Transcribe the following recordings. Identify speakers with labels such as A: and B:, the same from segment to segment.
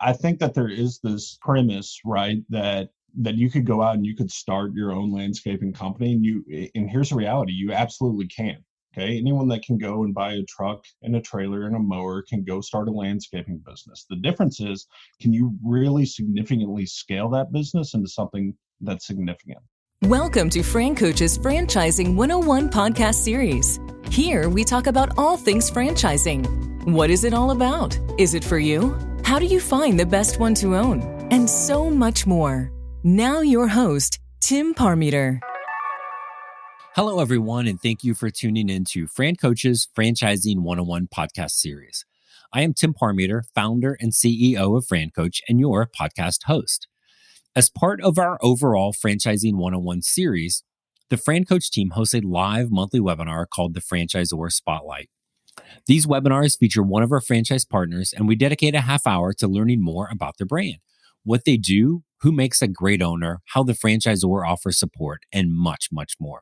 A: I think that there is this premise, right, that you could go out and you could start your own landscaping company, and here's the reality: you absolutely can. Okay, anyone that can go and buy a truck and a trailer and a mower can go start a landscaping business. The difference is, can you really significantly scale that business into something that's significant?
B: Welcome to Fran Coach's Franchising 101 podcast series. Here we talk about all things franchising. What is it all about? Is it for you? How do you find the best one to own? And so much more. Now your host, Tim Parmeter.
C: Hello, everyone, and thank you for tuning in to Fran Coach's Franchising 101 podcast series. I am Tim Parmeter, founder and CEO of Fran Coach and your podcast host. As part of our overall Franchising 101 series, the Fran Coach team hosts a live monthly webinar called the Franchisor Spotlight. These webinars feature one of our franchise partners, and we dedicate a half hour to learning more about their brand, what they do, who makes a great owner, how the franchisor offers support, and much, much more.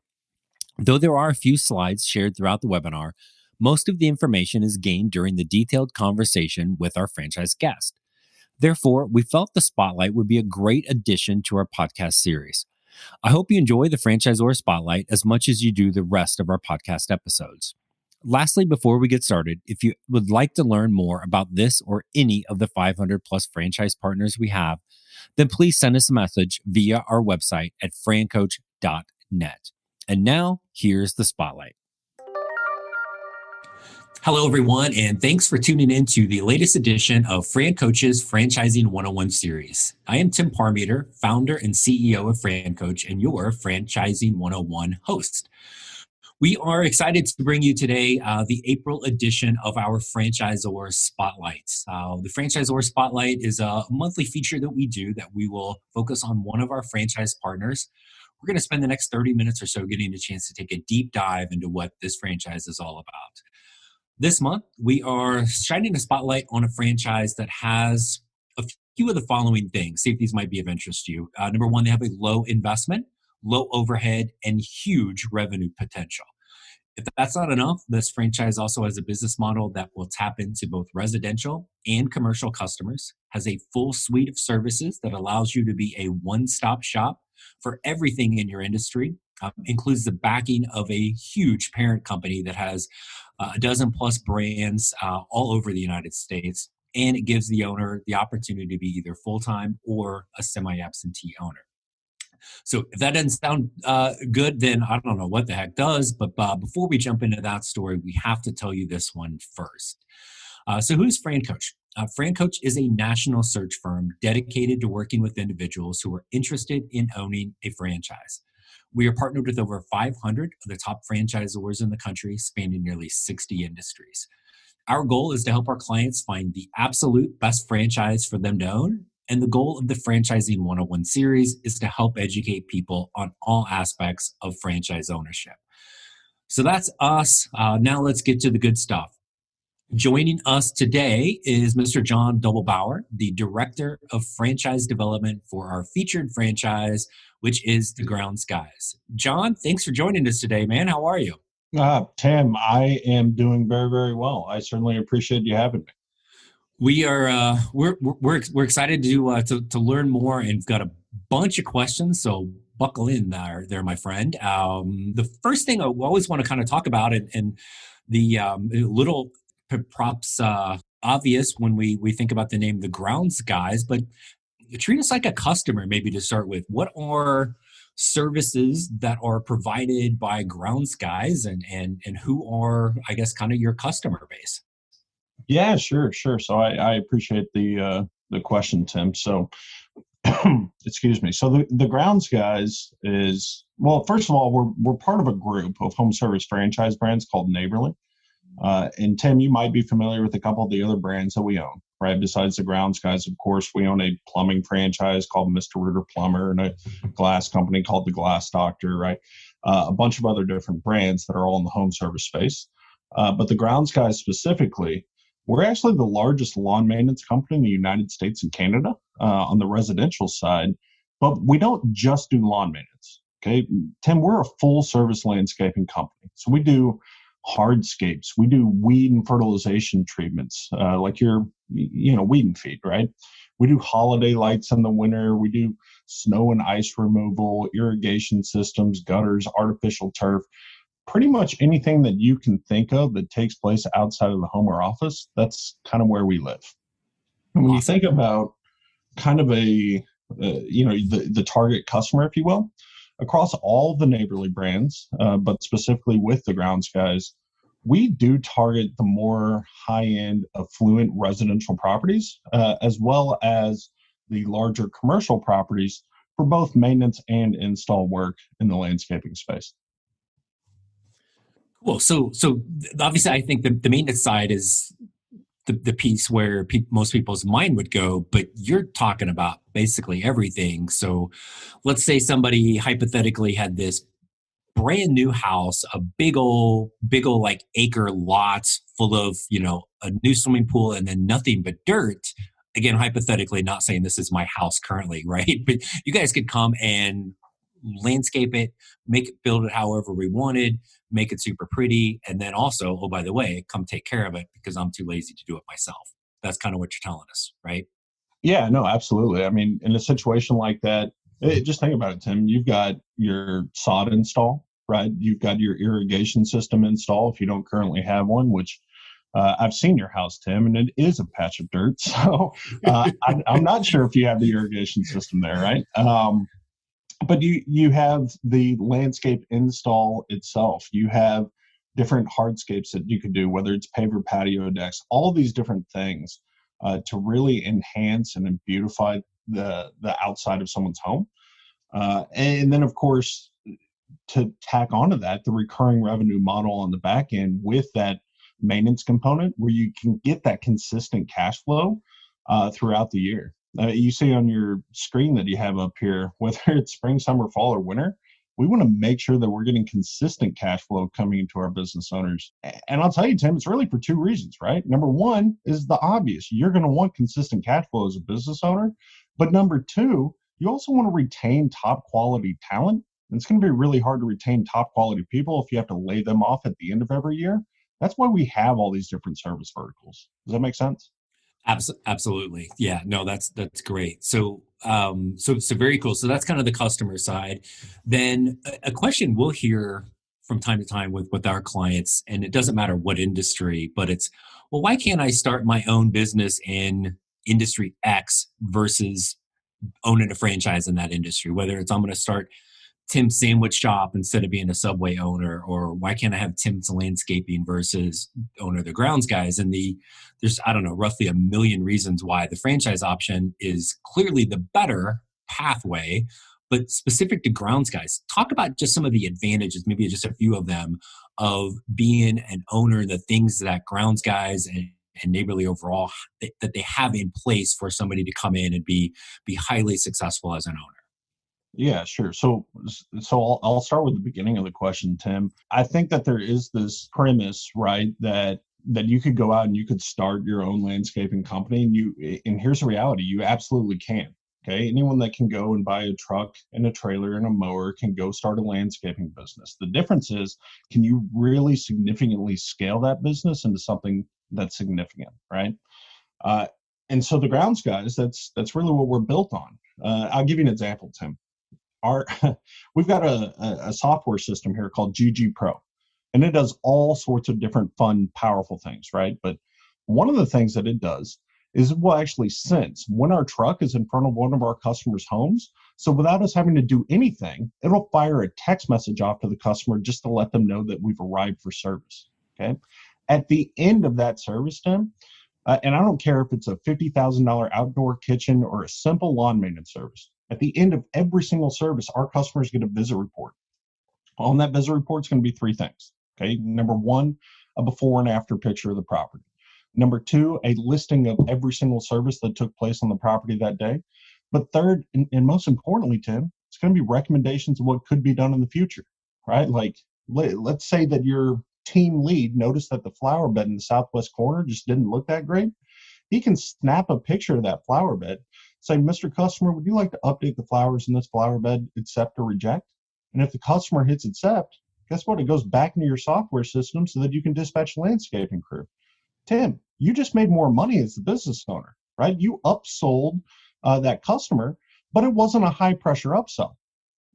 C: Though there are a few slides shared throughout the webinar, most of the information is gained during the detailed conversation with our franchise guest. Therefore, we felt the Spotlight would be a great addition to our podcast series. I hope you enjoy the Franchisor Spotlight as much as you do the rest of our podcast episodes. Lastly, before we get started, if you would like to learn more about this or any of the 500 plus franchise partners we have, then please send us a message via our website at francoach.net. And now, here's the Spotlight. Hello, everyone, and thanks for tuning in to the latest edition of Fran Coach's Franchising 101 series. I am Tim Parmeter, founder and CEO of Fran Coach and your Franchising 101 host. We are excited to bring you today the April edition of our Franchisor Spotlight. The Franchisor Spotlight is a monthly feature that we do that we will focus on one of our franchise partners. We're going to spend the next 30 minutes or so getting a chance to take a deep dive into what this franchise is all about. This month, we are shining a spotlight on a franchise that has a few of the following things. See if these might be of interest to you. Number one, they have a low investment, low overhead, and huge revenue potential. If that's not enough, this franchise also has a business model that will tap into both residential and commercial customers, has a full suite of services that allows you to be a one-stop shop for everything in your industry, includes the backing of a huge parent company that has a dozen plus brands all over the United States, and it gives the owner the opportunity to be either full-time or a semi-absentee owner. So if that doesn't sound good, then I don't know what the heck does. But before we jump into that story, we have to tell you this one first. So who's Fran Coach? Fran Coach is a national search firm dedicated to working with individuals who are interested in owning a franchise. We are partnered with over 500 of the top franchisors in the country, spanning nearly 60 industries. Our goal is to help our clients find the absolute best franchise for them to own. And the goal of the Franchising 101 series is to help educate people on all aspects of franchise ownership. So that's us. Now let's get to the good stuff. Joining us today is Mr. John Doubelbauer, the Director of Franchise Development for our featured franchise, which is the Grounds Guys. John, thanks for joining us today, man. How are you?
A: Tim, I am doing very, very well. I certainly appreciate you having me.
C: We are we're excited to learn more, and we've got a bunch of questions. So buckle in there, my friend. The first thing I always want to kind of talk about, and the little props obvious when we think about the name the Grounds Guys, but treat us like a customer maybe to start with. What are services that are provided by Grounds Guys, and who are, I guess, kind of your customer base?
A: Yeah, sure. So I appreciate the question, Tim. So, excuse me. So the Grounds Guys is, well, first of all, we're part of a group of home service franchise brands called Neighborly. And Tim, you might be familiar with a couple of the other brands that we own, right? Besides the Grounds Guys, of course, we own a plumbing franchise called Mr. Rooter Plumber and a glass company called the Glass Doctor, right? A bunch of other different brands that are all in the home service space. But the Grounds Guys specifically, we're actually the largest lawn maintenance company in the United States and Canada on the residential side, but we don't just do lawn maintenance. Okay, Tim, we're a full service landscaping company. So we do hardscapes, we do weed and fertilization treatments, like your, weed and feed, right? We do holiday lights in the winter. We do snow and ice removal, irrigation systems, gutters, artificial turf, pretty much anything that you can think of that takes place outside of the home or office. That's kind of where we live. And when you think about kind of the target customer, if you will, across all the Neighborly brands, but specifically with the Grounds Guys, we do target the more high-end, affluent residential properties, as well as the larger commercial properties for both maintenance and install work in the landscaping space.
C: Cool. So obviously, I think the maintenance side is the piece where most people's mind would go, but you're talking about basically everything. So let's say somebody hypothetically had this brand new house, a big old like acre lots full of, a new swimming pool and then nothing but dirt. Again, hypothetically, not saying this is my house currently, right? But you guys could come and landscape it, build it however we wanted, make it super pretty. And then also, oh, by the way, come take care of it because I'm too lazy to do it myself. That's kind of what you're telling us, right?
A: Yeah, no, absolutely. I mean, in a situation like that, just think about it, Tim. You've got your sod install, right? You've got your irrigation system install if you don't currently have one, which I've seen your house, Tim, and it is a patch of dirt. So I'm not sure if you have the irrigation system there, right? But you have the landscape install itself. You have different hardscapes that you could do, whether it's paver patio decks, all these different things to really enhance and beautify the outside of someone's home. And then, of course, to tack onto that, the recurring revenue model on the back end with that maintenance component where you can get that consistent cash flow throughout the year. You see on your screen that you have up here, whether it's spring, summer, fall, or winter, we want to make sure that we're getting consistent cash flow coming into our business owners. And I'll tell you, Tim, it's really for two reasons, right? Number one is the obvious. You're going to want consistent cash flow as a business owner. But number two, you also want to retain top quality talent. And it's going to be really hard to retain top quality people if you have to lay them off at the end of every year. That's why we have all these different service verticals. Does that make sense?
C: Absolutely. Yeah, no, that's great. So very cool. So that's kind of the customer side. Then a question we'll hear from time to time with our clients, and it doesn't matter what industry, but it's, well, why can't I start my own business in industry X versus owning a franchise in that industry? Whether it's I'm going to start Tim's sandwich shop instead of being a Subway owner, or why can't I have Tim's landscaping versus owner of the Grounds Guys? And there's, I don't know, roughly a million reasons why the franchise option is clearly the better pathway. But specific to Grounds Guys, talk about just some of the advantages, maybe just a few of them, of being an owner, the things that Grounds Guys and Neighborly overall that they have in place for somebody to come in and be highly successful as an owner.
A: Yeah, sure. So I'll start with the beginning of the question, Tim. I think that there is this premise, right, that you could go out and you could start your own landscaping company, and here's the reality: you absolutely can. Okay, anyone that can go and buy a truck and a trailer and a mower can go start a landscaping business. The difference is, can you really significantly scale that business into something that's significant, right? And so the Grounds Guys, that's really what we're built on. I'll give you an example, Tim. We've got a software system here called GG Pro, and it does all sorts of different fun, powerful things, right? But one of the things that it does is it will actually sense when our truck is in front of one of our customers' homes. So without us having to do anything, it'll fire a text message off to the customer just to let them know that we've arrived for service. Okay. At the end of that service, Tim, and I don't care if it's a $50,000 outdoor kitchen or a simple lawn maintenance service. At the end of every single service, our customers get a visit report. On that visit report is going to be three things. Okay. Number one, a before and after picture of the property. Number two, a listing of every single service that took place on the property that day. But third, and most importantly, Tim, it's going to be recommendations of what could be done in the future, right? Like, let's say that your team lead noticed that the flower bed in the southwest corner just didn't look that great. He can snap a picture of that flower bed, say, Mr. Customer, would you like to update the flowers in this flower bed, accept or reject? And if the customer hits accept, guess what? It goes back into your software system so that you can dispatch a landscaping crew. Tim, you just made more money as the business owner, right? You upsold that customer, but it wasn't a high pressure upsell.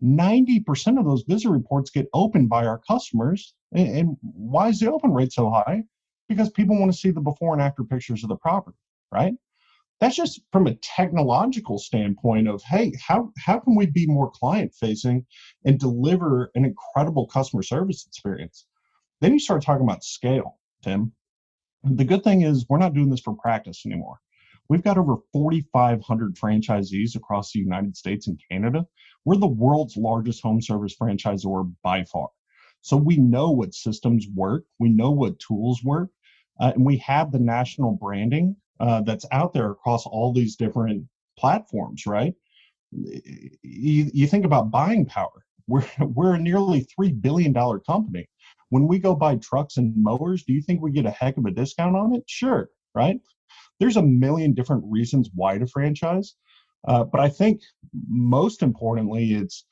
A: 90% of those visit reports get opened by our customers. And why is the open rate so high? Because people want to see the before and after pictures of the property, right? That's just from a technological standpoint of, hey, how can we be more client facing and deliver an incredible customer service experience? Then you start talking about scale, Tim. The good thing is we're not doing this for practice anymore. We've got over 4,500 franchisees across the United States and Canada. We're the world's largest home service franchisor by far. So we know what systems work. We know what tools work. And we have the national branding that's out there across all these different platforms, right? You think about buying power. We're a nearly $3 billion company. When we go buy trucks and mowers, do you think we get a heck of a discount on it? Sure, right? There's a million different reasons why to franchise. But I think most importantly, it's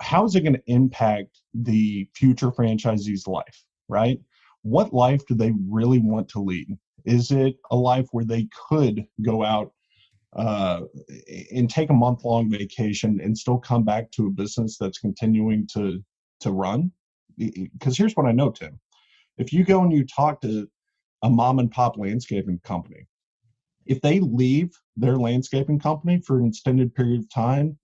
A: how is it going to impact the future franchisee's life, right? What life do they really want to lead? Is it a life where they could go out and take a month-long vacation and still come back to a business that's continuing to run? Because here's what I know, Tim. If you go and you talk to a mom and pop landscaping company, if they leave their landscaping company for an extended period of time,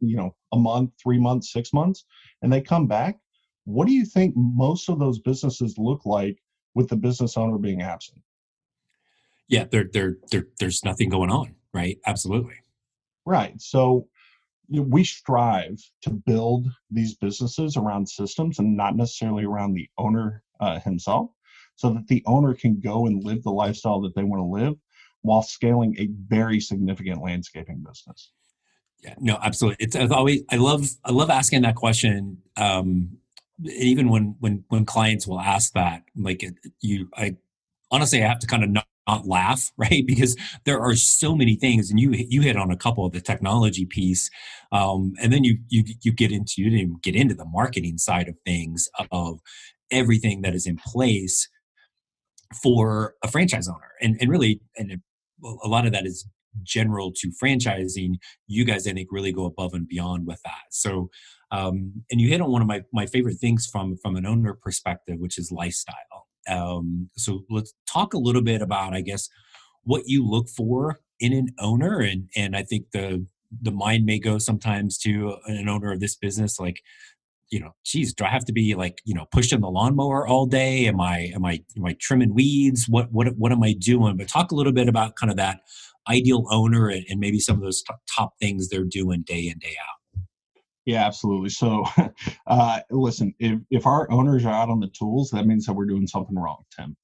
A: a month, 3 months, 6 months, and they come back, what do you think most of those businesses look like with the business owner being absent?
C: Yeah, there's nothing going on, right? Absolutely.
A: Right. So we strive to build these businesses around systems and not necessarily around the owner himself, so that the owner can go and live the lifestyle that they want to live while scaling a very significant landscaping business.
C: Yeah, no, absolutely. It's always I love asking that question. Even when clients will ask that, like I honestly I have to kind of not laugh, right? Because there are so many things, and you hit on a couple of the technology piece, and then you didn't get into the marketing side of things of everything that is in place for a franchise owner, and really, and a lot of that is general to franchising. You guys, I think, really go above and beyond with that. So, and you hit on one of my favorite things from an owner perspective, which is lifestyle. So let's talk a little bit about, I guess, what you look for in an owner, and I think the mind may go sometimes to an owner of this business, like, geez, do I have to be like, pushing the lawnmower all day? Am I trimming weeds? What am I doing? But talk a little bit about kind of that ideal owner, and maybe some of those top things they're doing day in, day out.
A: Yeah, absolutely. So, listen, if our owners are out on the tools, that means that we're doing something wrong, Tim.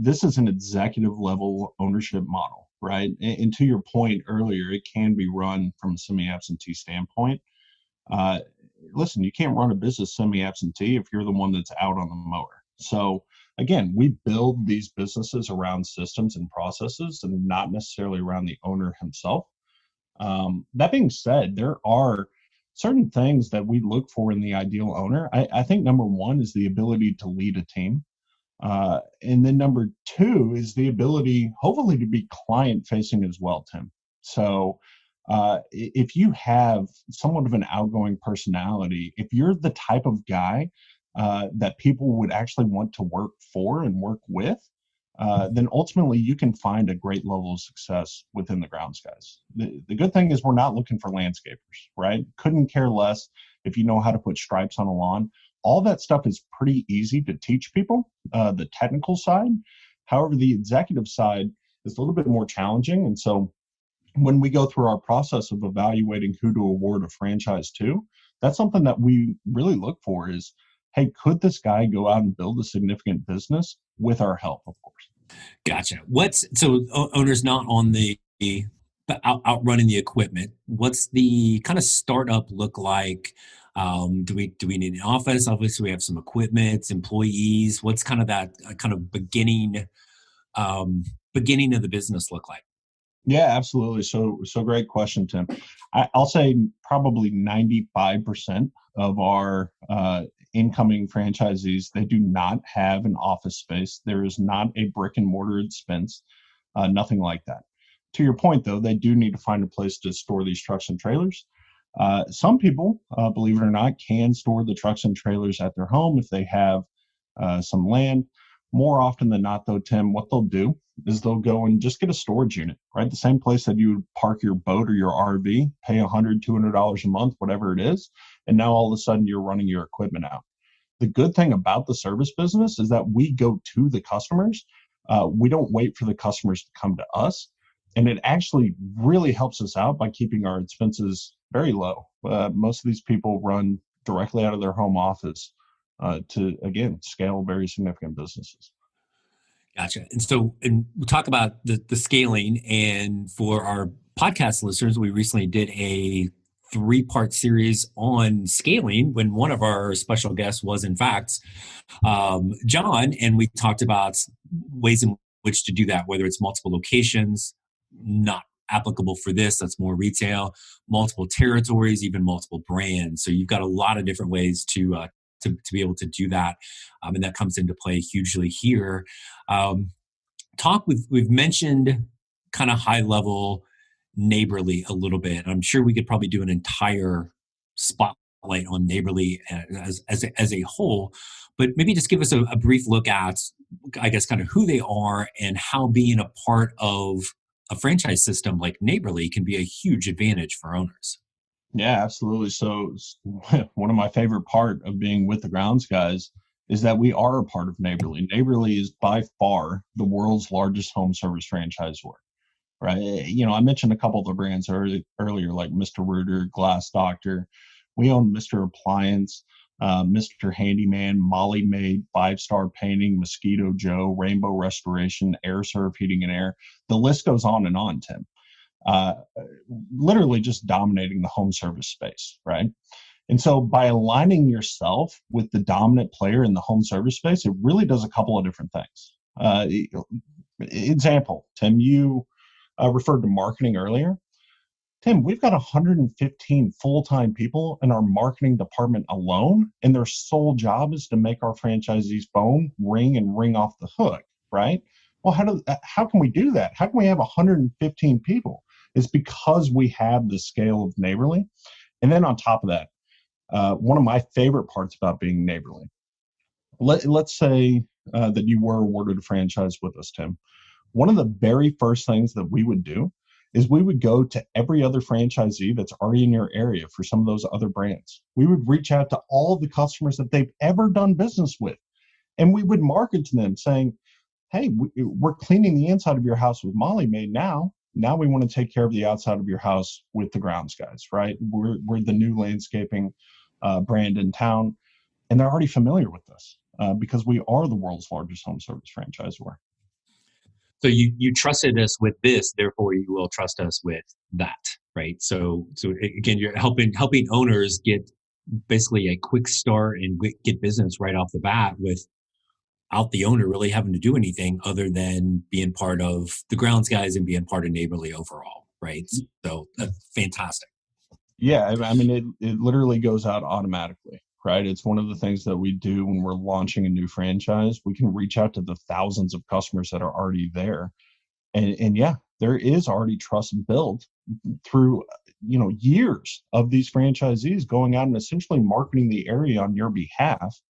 A: This is an executive level ownership model, right? And to your point earlier, it can be run from a semi-absentee standpoint. Listen, you can't run a business semi-absentee if you're the one that's out on the mower. So again, we build these businesses around systems and processes and not necessarily around the owner himself. That being said, there are certain things that we look for in the ideal owner. I think number one is the ability to lead a team. And then number two is the ability, hopefully, to be client facing as well, Tim. So if you have somewhat of an outgoing personality, if you're the type of guy that people would actually want to work for and work with, then ultimately you can find a great level of success within the grounds guys. The good thing is we're not looking for landscapers, right? Couldn't care less if you know how to put stripes on a lawn. All that stuff is pretty easy to teach people, the technical side. However, the executive side is a little bit more challenging. And so when we go through our process of evaluating who to award a franchise to, that's something that we really look for is, hey, could this guy go out and build a significant business with our help, of course?
C: Gotcha. So owner's not on the out running the equipment. What's the kind of startup look like? Do we need an office? Obviously, we have some equipment, employees. What's kind of that kind of beginning of the business look like?
A: Yeah, absolutely. So great question, Tim. I'll say probably 95% of our incoming franchisees, they do not have an office space. There is not a brick and mortar expense, nothing like that. To your point, though, they do need to find a place to store these trucks and trailers. Some people, believe it or not, can store the trucks and trailers at their home if they have some land. More often than not, though, Tim, what they'll do is they'll go and just get a storage unit, right? The same place that you would park your boat or your RV, pay $100, $200 a month, whatever it is. And now all of a sudden you're running your equipment out. The good thing about the service business is that we go to the customers. We don't wait for the customers to come to us. And it actually really helps us out by keeping our expenses very low. Most of these people run directly out of their home office to, again, scale very significant businesses.
C: Gotcha. And we talk about the scaling. And for our podcast listeners, we recently did a 3-part series on scaling when one of our special guests was, in fact, John. And we talked about ways in which to do that, whether it's multiple locations, not applicable for this, that's more retail, multiple territories, even multiple brands. So you've got a lot of different ways to be able to do that. And that comes into play hugely here. We've mentioned kind of high level Neighborly a little bit. I'm sure we could probably do an entire spotlight on Neighborly as a whole, but maybe just give us a brief look at, I guess, kind of who they are and how being a part of a franchise system like Neighborly can be a huge advantage for owners.
A: Yeah, absolutely. So one of my favorite part of being with the Grounds guys is that we are a part of Neighborly. Neighborly is by far the world's largest home service franchisor, right? I mentioned a couple of the brands earlier, like Mr. Rooter, Glass Doctor. We own Mr. Appliance, Mr. Handyman, Molly Maid, 5-Star Painting, Mosquito Joe, Rainbow Restoration, Air Serve Heating and Air. The list goes on, Tim. Literally just dominating the home service space, right? And so by aligning yourself with the dominant player in the home service space, it really does a couple of different things. Example, Tim, you referred to marketing earlier. Tim, we've got 115 full-time people in our marketing department alone, and their sole job is to make our franchisees' phone ring and ring off the hook, right? Well, how can we do that? How can we have 115 people? It's because we have the scale of Neighborly. And then on top of that, one of my favorite parts about being Neighborly, let's say that you were awarded a franchise with us, Tim. One of the very first things that we would do is we would go to every other franchisee that's already in your area for some of those other brands. We would reach out to all of the customers that they've ever done business with, and we would market to them saying, hey, we're cleaning the inside of your house with Molly Maid now. Now we want to take care of the outside of your house with the Grounds guys, right? We're the new landscaping brand in town, and they're already familiar with us because we are the world's largest home service franchisor.
C: So you trusted us with this, therefore you will trust us with that, right? So again, you're helping owners get basically a quick start and get business right off the bat without the owner really having to do anything other than being part of the Grounds guys and being part of Neighborly overall, right? So that's fantastic.
A: Yeah, I mean, it literally goes out automatically, right? It's one of the things that we do when we're launching a new franchise. We can reach out to the thousands of customers that are already there. And yeah, there is already trust built through, years of these franchisees going out and essentially marketing the area on your behalf,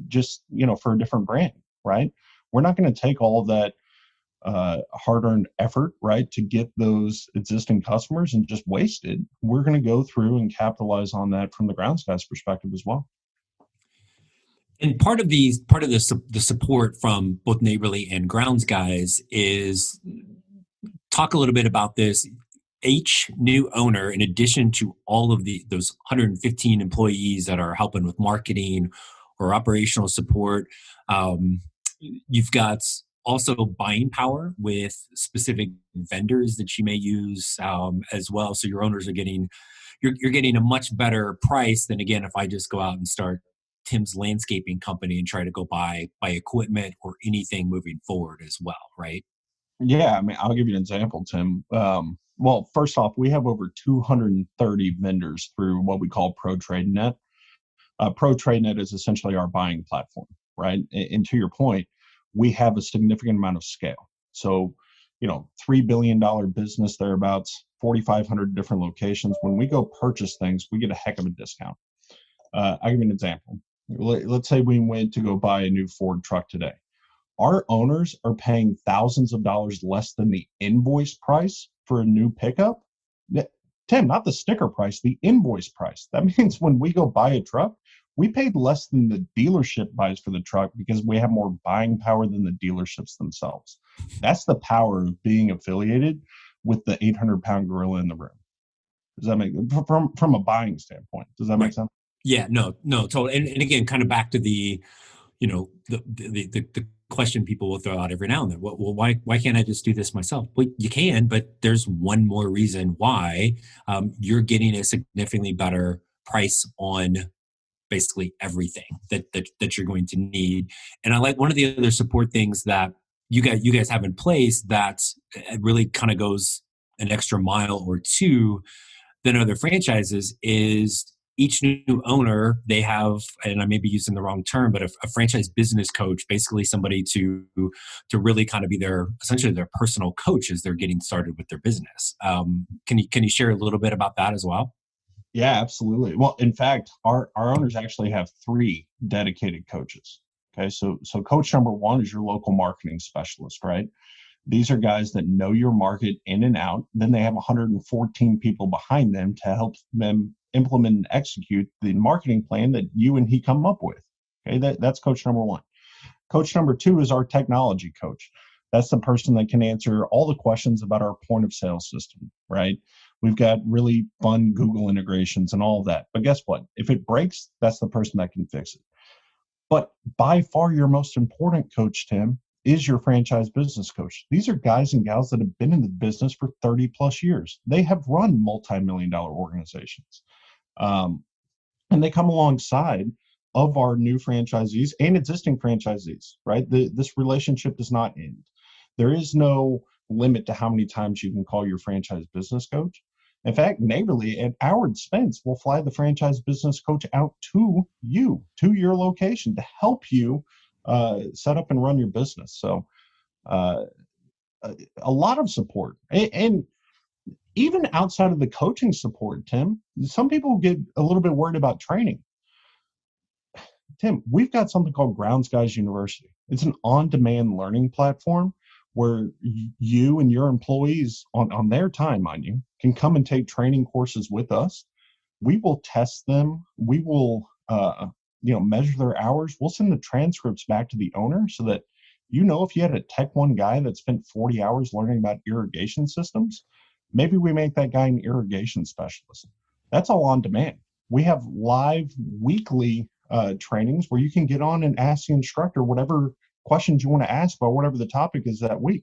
A: just, for a different brand, right? We're not going to take all of that hard-earned effort, right, to get those existing customers and just waste it. We're going to go through and capitalize on that from the Grounds guys' perspective as well.
C: And part of the support from both Neighborly and Grounds guys is talk a little bit about this. Each new owner, in addition to all of those 115 employees that are helping with marketing or operational support, you've got also buying power with specific vendors that you may use as well. So your owners are you're getting a much better price than, again, if I just go out and start Tim's landscaping company and try to go buy equipment or anything moving forward as well, right?
A: Yeah, I mean, I'll give you an example, Tim. Well, first off, we have over 230 vendors through what we call Pro Trade Net. Pro Trade Net is essentially our buying platform, right? And to your point, we have a significant amount of scale. So, $3 billion business thereabouts, 4,500 different locations. When we go purchase things, we get a heck of a discount. I'll give you an example. Let's say we went to go buy a new Ford truck today. Our owners are paying thousands of dollars less than the invoice price for a new pickup. Tim, not the sticker price, the invoice price. That means when we go buy a truck, we paid less than the dealership buys for the truck because we have more buying power than the dealerships themselves. That's the power of being affiliated with the 800-pound gorilla in the room. Does that make from a buying standpoint? Does that make sense?
C: Yeah, no, totally. And again, kind of back to the question people will throw out every now and then. Well, why can't I just do this myself? Well, you can, but there's one more reason why. You're getting a significantly better price on basically everything that you're going to need. And I like one of the other support things that you guys have in place that really kind of goes an extra mile or two than other franchises is each new owner, they have, and I may be using the wrong term, but a franchise business coach, basically somebody to really kind of be essentially their personal coach as they're getting started with their business. Can you share a little bit about that as well?
A: Yeah, absolutely. Well, in fact, our owners actually have 3 dedicated coaches. Okay, so coach number 1 is your local marketing specialist, right? These are guys that know your market in and out. Then they have 114 people behind them to help them implement and execute the marketing plan that you and he come up with. Okay, that's coach number 1. Coach number 2 is our technology coach. That's the person that can answer all the questions about our point of sale system, right? We've got really fun Google integrations and all of that. But guess what? If it breaks, that's the person that can fix it. But by far your most important coach, Tim, is your franchise business coach. These are guys and gals that have been in the business for 30 plus years. They have run multi-million-dollar organizations. And they come alongside of our new franchisees and existing franchisees, right? This relationship does not end. There is no limit to how many times you can call your franchise business coach. In fact, Neighborly at our expense will fly the franchise business coach out to you, to your location, to help you set up and run your business. So a lot of support. And even outside of the coaching support, Tim, some people get a little bit worried about training. Tim, we've got something called Grounds Guys University. It's an on-demand learning platform where you and your employees on their time, mind you, can come and take training courses with us. We will test them. We will measure their hours. We'll send the transcripts back to the owner so that, if you had a Tech 1 guy that spent 40 hours learning about irrigation systems, maybe we make that guy an irrigation specialist. That's all on demand. We have live weekly trainings where you can get on and ask the instructor whatever questions you want to ask about whatever the topic is that week.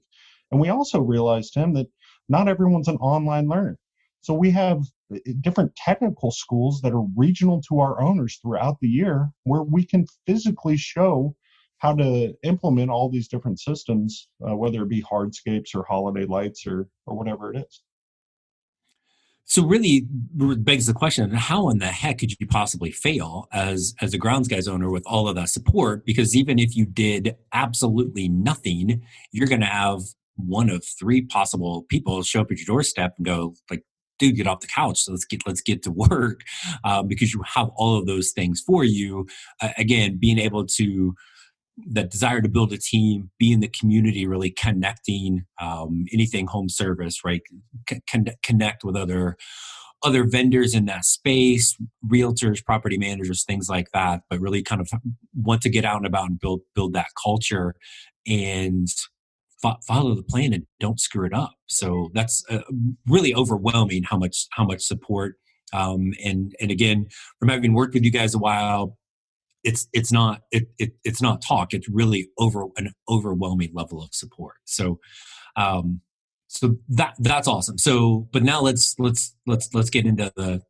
A: And we also realized, Tim, that not everyone's an online learner. So we have different technical schools that are regional to our owners throughout the year where we can physically show how to implement all these different systems, whether it be hardscapes or holiday lights or whatever it is.
C: So really begs the question, how in the heck could you possibly fail as a Grounds Guys owner with all of that support? Because even if you did absolutely nothing, you're going to have one of 3 possible people show up at your doorstep and go like, dude, get off the couch. So let's get to work because you have all of those things for you. Again, being able to, that desire to build a team, be in the community, really connecting, anything home service, right? Connect with other vendors in that space, realtors, property managers, things like that, but really kind of want to get out and about and build that culture and follow the plan and don't screw it up. So that's really overwhelming how much support. And again, from having worked with you guys a while, it's not talk. It's really an overwhelming level of support. So that's awesome. So, but now let's get into the,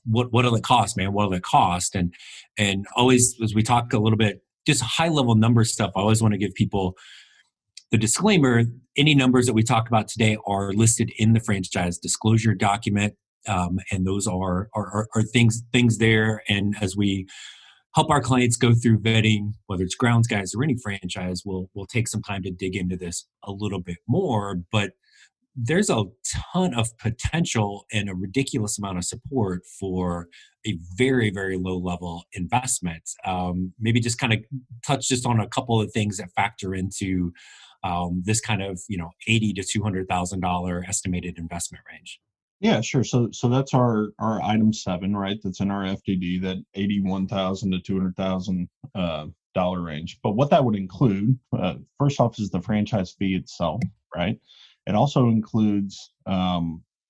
C: what'll it cost, man? What'll it cost? And always, as we talk a little bit, just high level number stuff, I always want to give people the disclaimer. Any numbers that we talk about today are listed in the franchise disclosure document. And those are things there. And as we help our clients go through vetting, whether it's grounds guys or any franchise. We'll take some time to dig into this a little bit more, but there's a ton of potential and a ridiculous amount of support for a very, very low level investment. Maybe just kind of touch just on a couple of things that factor into this kind of, $80 to $200,000 estimated investment range.
A: Yeah, sure. So that's our item 7, right? That's in our FDD, that 81,000 to 200,000 dollar range. But what that would include, first off, is the franchise fee itself, right? It also includes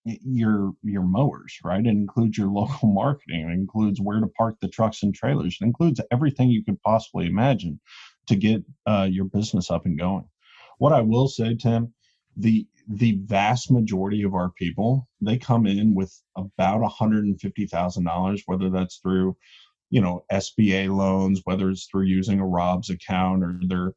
A: your mowers, right? It includes your local marketing. It includes where to park the trucks and trailers. It includes everything you could possibly imagine to get your business up and going. What I will say, Tim, the vast majority of our people, they come in with about $150,000, whether that's through, SBA loans, whether it's through using a Rob's account or their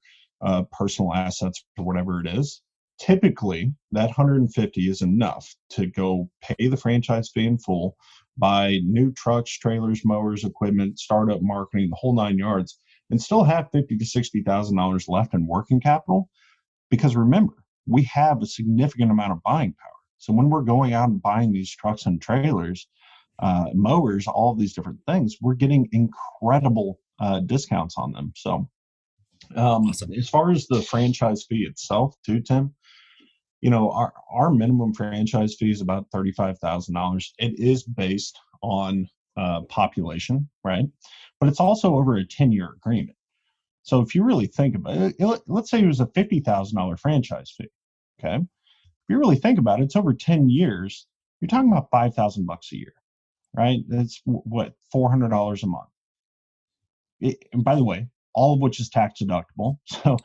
A: personal assets or whatever it is. Typically, that 150 is enough to go pay the franchise fee in full, buy new trucks, trailers, mowers, equipment, startup marketing, the whole 9 yards, and still have $50,000 to $60,000 left in working capital. Because remember, we have a significant amount of buying power. So when we're going out and buying these trucks and trailers, mowers, all of these different things, we're getting incredible discounts on them. So
C: Awesome.
A: As far as the franchise fee itself too, Tim, our minimum franchise fee is about $35,000. It is based on population, right? But it's also over a 10-year agreement. So if you really think about it, let's say it was a $50,000 franchise fee. Okay. If you really think about it, it's over 10 years. You're talking about $5,000 a year, right? That's what, $400 a month. And by the way, all of which is tax deductible. So,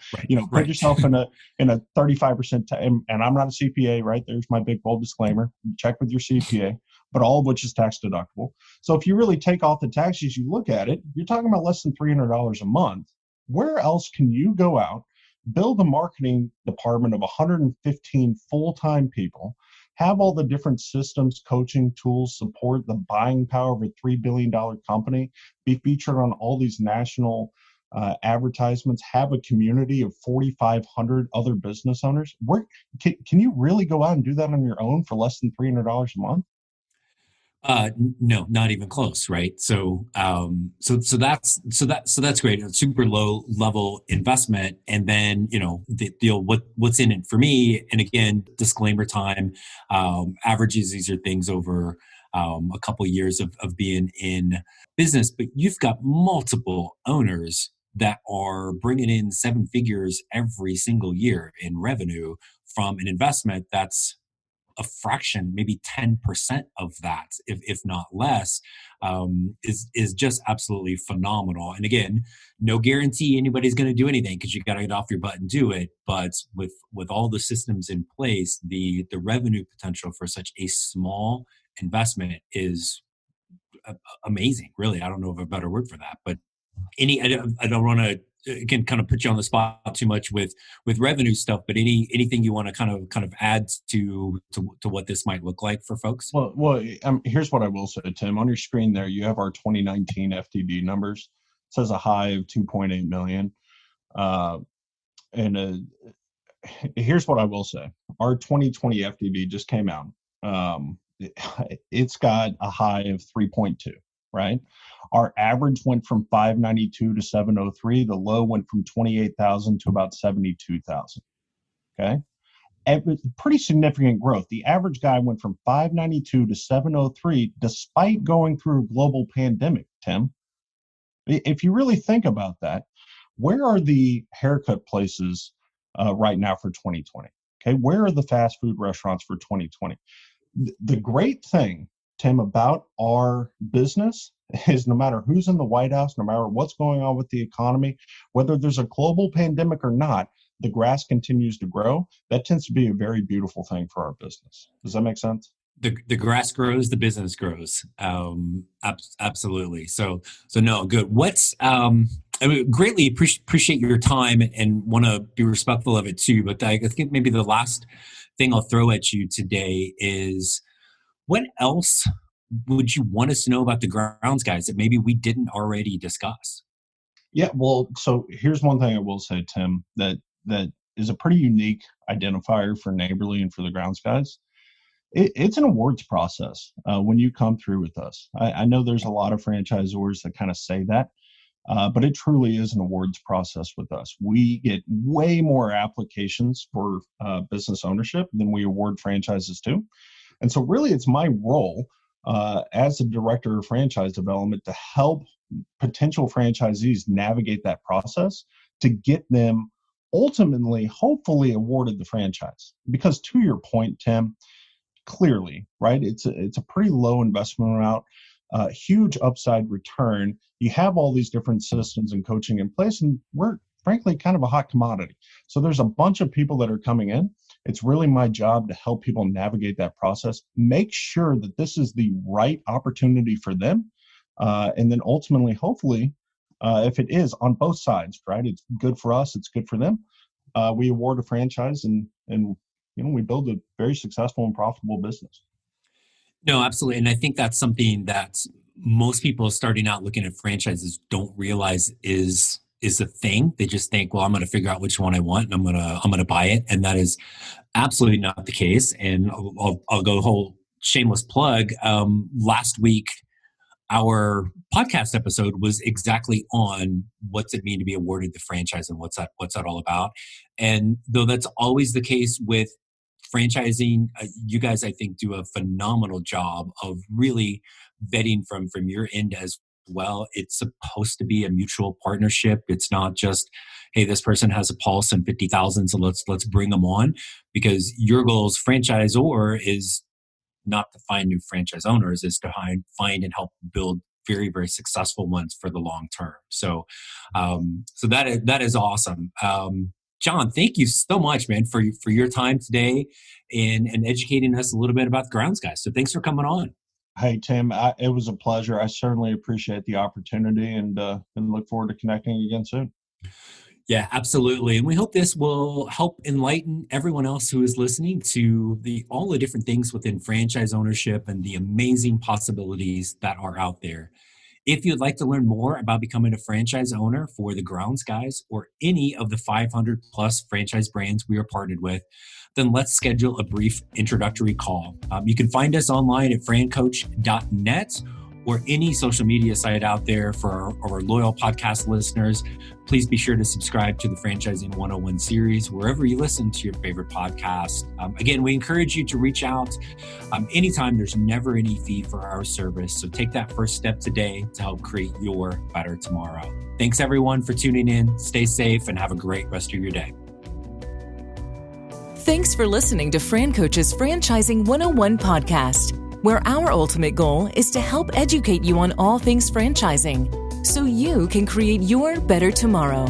A: put yourself in a 35%, and I'm not a CPA, right? There's my big bold disclaimer. Check with your CPA, but all of which is tax deductible. So if you really take off the taxes, you look at it, you're talking about less than $300 a month. Where else can you go out, build a marketing department of 115 full-time people, have all the different systems, coaching tools, support, the buying power of a $3 billion company, be featured on all these national advertisements, have a community of 4,500 other business owners? Can you really go out and do that on your own for less than $300 a month?
C: No, not even close, right? So that's great. It's super low level investment, and then what's in it for me. And again, disclaimer time. Averages, these are things over a couple of years of being in business, but you've got multiple owners that are bringing in 7 figures every single year in revenue from an investment that's a fraction, maybe 10% of that, if not less, is just absolutely phenomenal. And again, no guarantee anybody's going to do anything because you got to get off your butt and do it. But with all the systems in place, the revenue potential for such a small investment is amazing. Really, I don't know of a better word for that. But I don't want to again kind of put you on the spot too much with revenue stuff, but anything you want to kind of add to what this might look like for folks?
A: Well, here's what I will say, Tim. On your screen there, you have our 2019 FTD numbers. It says a high of 2.8 million. Here's what I will say. Our 2020 FTD just came out. It's got a high of 3.2, right? Our average went from 592 to 703. The low went from 28,000 to about 72,000. Okay. Pretty significant growth. The average guy went from 592 to 703 despite going through a global pandemic, Tim. If you really think about that, where are the haircut places right now for 2020? Okay. Where are the fast food restaurants for 2020? The great thing, Tim, about our business is no matter who's in the White House, no matter what's going on with the economy, whether there's a global pandemic or not, the grass continues to grow. That tends to be a very beautiful thing for our business. Does that make sense?
C: The grass grows, the business grows. Absolutely. So no, good. I greatly appreciate your time and want to be respectful of it too. But I think maybe the last thing I'll throw at you today is, what else would you want us to know about the grounds guys that maybe we didn't already discuss?
A: Yeah, well, so here's one thing I will say, Tim, that is a pretty unique identifier for Neighborly and for the grounds guys. It's an awards process when you come through with us. I know there's a lot of franchisors that kind of say that, but it truly is an awards process with us. We get way more applications for business ownership than we award franchises to. And so really it's my role as the director of franchise development to help potential franchisees navigate that process to get them ultimately, hopefully, awarded the franchise. Because to your point, Tim, clearly, right, it's a pretty low investment amount, huge upside return. You have all these different systems and coaching in place, and we're frankly kind of a hot commodity. So there's a bunch of people that are coming in. It's really my job to help people navigate that process, make sure that this is the right opportunity for them. And then ultimately, hopefully, if it is on both sides, right, it's good for us, it's good for them. We award a franchise and we build a very successful and profitable business.
C: No, absolutely. And I think that's something that most people starting out looking at franchises don't realize is a thing. They just think, well, I'm going to figure out which one I want and I'm going to buy it. And that is absolutely not the case. And I'll go whole shameless plug. Last week, our podcast episode was exactly on what's it mean to be awarded the franchise and what's that all about. And though that's always the case with franchising, you guys, I think, do a phenomenal job of really vetting from your end as well. It's supposed to be a mutual partnership. It's not just, hey, this person has a pulse and 50,000, so let's bring them on, because your goal as franchisor is not to find new franchise owners, is to find and help build very, very successful ones for the long term. So that is awesome. John, thank you so much, man, for your time today and educating us a little bit about the grounds guys. So thanks for coming on.
A: Hey, Tim, it was a pleasure. I certainly appreciate the opportunity and look forward to connecting again soon.
C: Yeah, absolutely. And we hope this will help enlighten everyone else who is listening to all the different things within franchise ownership and the amazing possibilities that are out there. If you'd like to learn more about becoming a franchise owner for the Grounds Guys or any of the 500 plus franchise brands we are partnered with, then let's schedule a brief introductory call. You can find us online at francoach.net or any social media site out there. For our loyal podcast listeners, please be sure to subscribe to the Franchising 101 series wherever you listen to your favorite podcast. Again, we encourage you to reach out anytime. There's never any fee for our service. So take that first step today to help create your better tomorrow. Thanks everyone for tuning in. Stay safe and have a great rest of your day.
B: Thanks for listening to Fran Coach's Franchising 101 podcast, where our ultimate goal is to help educate you on all things franchising so you can create your better tomorrow.